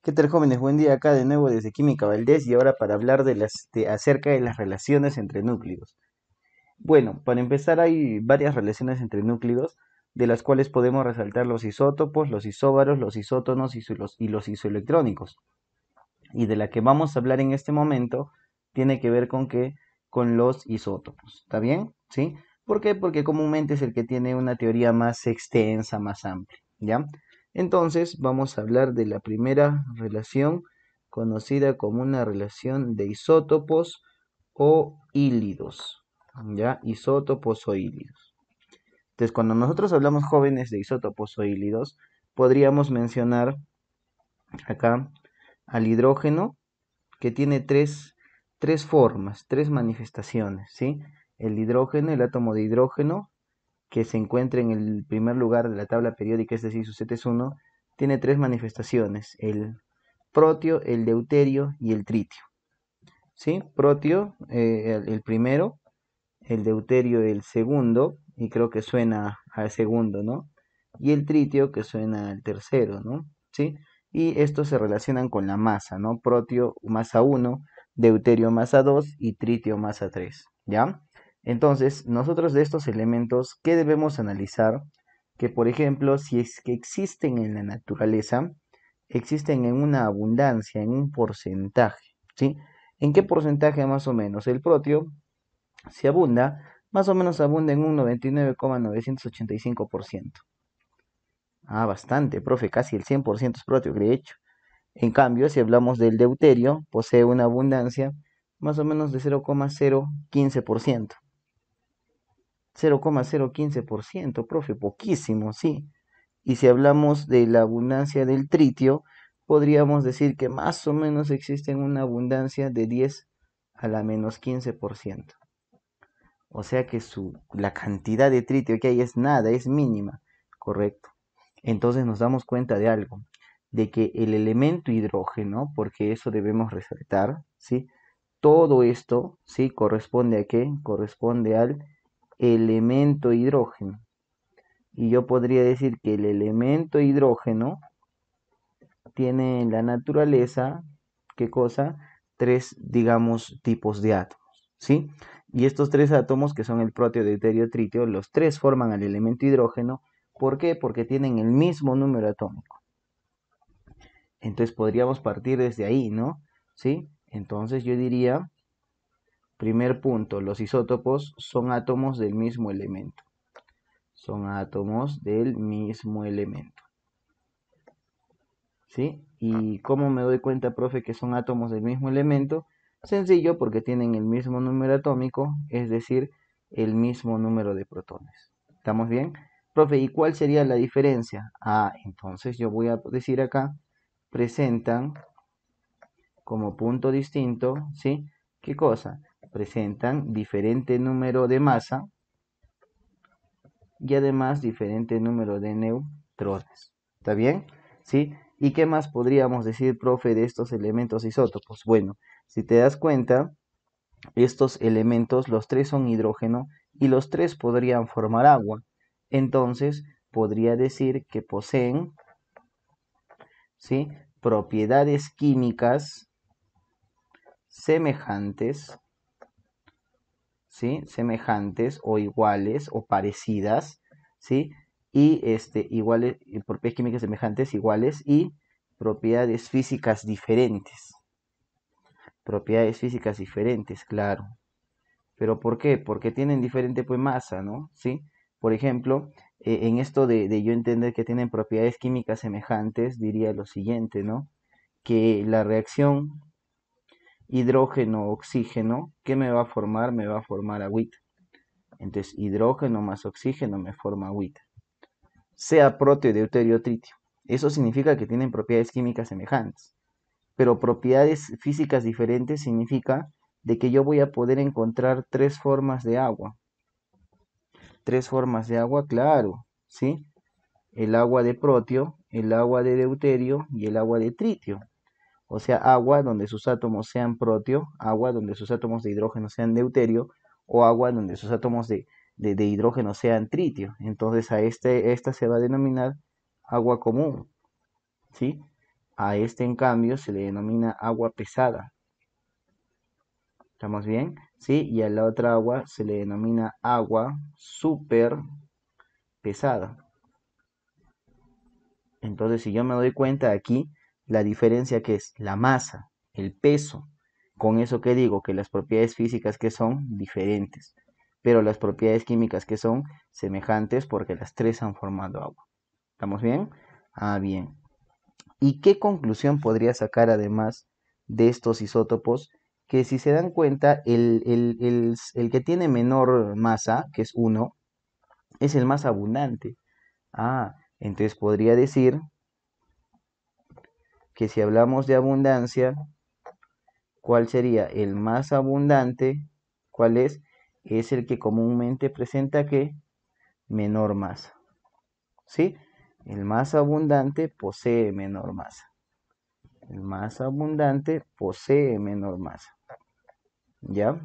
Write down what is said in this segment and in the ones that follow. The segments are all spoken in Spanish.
¿Qué tal, jóvenes? Buen día acá de nuevo desde Química Valdés y ahora para hablar acerca de las relaciones entre núcleos. Bueno, para empezar hay varias relaciones entre núcleos de las cuales podemos resaltar los isótopos, los isóbaros, los isótonos y los isoelectrónicos. Y de la que vamos a hablar en este momento tiene que ver con qué, con los isótopos. ¿Está bien? ¿Sí? ¿Por qué? Porque comúnmente es el que tiene una teoría más extensa, más amplia. ¿Ya? Entonces vamos a hablar de la primera relación conocida como una relación de isótopos o hílidos. ¿Ya? Isótopos o hílidos. Entonces, cuando nosotros hablamos jóvenes de isótopos o hílidos, podríamos mencionar acá al hidrógeno, que tiene tres formas, tres manifestaciones, ¿sí? El hidrógeno, el átomo de hidrógeno, que se encuentra en el primer lugar de la tabla periódica, es decir, su Z es 1, tiene tres manifestaciones, el protio, el deuterio y el tritio, ¿sí? Protio, el primero, el deuterio el segundo, y creo que suena al segundo, ¿no? Y el tritio que suena al tercero, ¿no? ¿Sí? Y estos se relacionan con la masa, ¿no? Protio masa 1, deuterio masa 2 y tritio masa 3, ¿ya? Entonces, nosotros de estos elementos, ¿qué debemos analizar? Que, por ejemplo, si es que existen en la naturaleza, existen en una abundancia, en un porcentaje, ¿sí? ¿En qué porcentaje más o menos? El protio si abunda, más o menos abunda en un 99,985%. Ah, bastante, profe, casi el 100% es protio, de hecho. En cambio, si hablamos del deuterio, posee una abundancia más o menos de 0,015%. 0,015%, profe, poquísimo, sí. Y si hablamos de la abundancia del tritio, podríamos decir que más o menos existe una abundancia de 10 a la menos 15%. O sea que la cantidad de tritio que hay es nada, es mínima, correcto. Entonces nos damos cuenta de algo, de que el elemento hidrógeno, porque eso debemos resaltar, ¿sí? Todo esto, ¿sí? ¿Corresponde a qué? Corresponde al elemento hidrógeno. Y yo podría decir que el elemento hidrógeno tiene en la naturaleza, ¿qué cosa? Tres, digamos, tipos de átomos, ¿sí? Y estos tres átomos, que son el proteo, deuterio, tritio, los tres forman el elemento hidrógeno. ¿Por qué? Porque tienen el mismo número atómico. Entonces podríamos partir desde ahí, ¿no? ¿Sí? Entonces yo diría, primer punto, los isótopos son átomos del mismo elemento. Son átomos del mismo elemento. ¿Sí? ¿Y cómo me doy cuenta, profe, que son átomos del mismo elemento? Sencillo, porque tienen el mismo número atómico, es decir, el mismo número de protones. ¿Estamos bien? Profe, ¿y cuál sería la diferencia? Ah, entonces yo voy a decir acá, presentan como punto distinto, ¿sí? ¿Qué cosa? Presentan diferente número de masa y además diferente número de neutrones. ¿Está bien? ¿Sí? ¿Y qué más podríamos decir, profe, de estos elementos isótopos? Bueno, si te das cuenta, estos elementos, los tres son hidrógeno y los tres podrían formar agua. Entonces, podría decir que poseen, ¿sí? Propiedades químicas semejantes, ¿sí? Semejantes o iguales o parecidas, ¿sí? Y iguales, y propiedades químicas semejantes, iguales y propiedades físicas diferentes. Propiedades físicas diferentes, claro. ¿Pero por qué? Porque tienen diferente pues masa, ¿no? ¿Sí? Por ejemplo, en esto de yo entender que tienen propiedades químicas semejantes, diría lo siguiente, ¿no? Que la reacción hidrógeno-oxígeno, ¿qué me va a formar? Me va a formar agüita. Entonces, hidrógeno más oxígeno me forma agüita. Sea proteo, deuterio, tritio. Eso significa que tienen propiedades químicas semejantes. Pero propiedades físicas diferentes significa de que yo voy a poder encontrar tres formas de agua. Tres formas de agua, claro, ¿sí? El agua de protio, el agua de deuterio y el agua de tritio. O sea, agua donde sus átomos sean protio, agua donde sus átomos de hidrógeno sean deuterio, o agua donde sus átomos de hidrógeno sean tritio. Entonces esta se va a denominar agua común, ¿sí? A este, en cambio, se le denomina agua pesada. ¿Estamos bien? ¿Sí? Y a la otra agua se le denomina agua súper pesada. Entonces, si yo me doy cuenta aquí, la diferencia que es la masa, el peso, con eso que digo, que las propiedades físicas que son diferentes, pero las propiedades químicas que son semejantes porque las tres han formado agua. ¿Estamos bien? Ah, bien. ¿Y qué conclusión podría sacar además de estos isótopos? Que si se dan cuenta, el que tiene menor masa, que es uno, es el más abundante. Ah, entonces podría decir que si hablamos de abundancia, ¿cuál sería el más abundante? ¿Cuál es? Es el que comúnmente presenta ¿qué? Menor masa. ¿Sí? El más abundante posee menor masa. El más abundante posee menor masa. ¿Ya?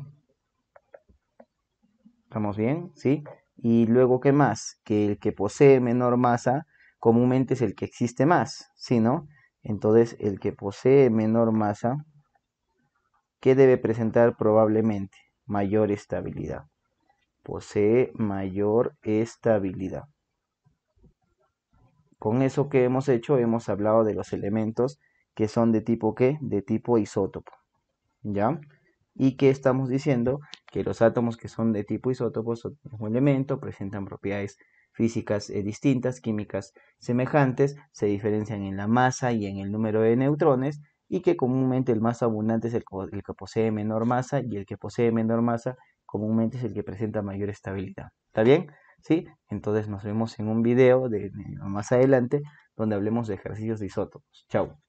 ¿Estamos bien? ¿Sí? Y luego, ¿qué más? Que el que posee menor masa comúnmente es el que existe más, ¿sí, no? Entonces, el que posee menor masa, ¿qué debe presentar probablemente? Mayor estabilidad. Posee mayor estabilidad. Con eso que hemos hecho, hemos hablado de los elementos que son de tipo ¿qué? De tipo isótopo. ¿Ya? Y que estamos diciendo que los átomos que son de tipo isótopo son un elemento, presentan propiedades físicas distintas, químicas semejantes, se diferencian en la masa y en el número de neutrones, y que comúnmente el más abundante es el que posee menor masa, y el que posee menor masa comúnmente es el que presenta mayor estabilidad. ¿Está bien? ¿Sí? Entonces nos vemos en un video más adelante donde hablemos de ejercicios de isótopos. Chao.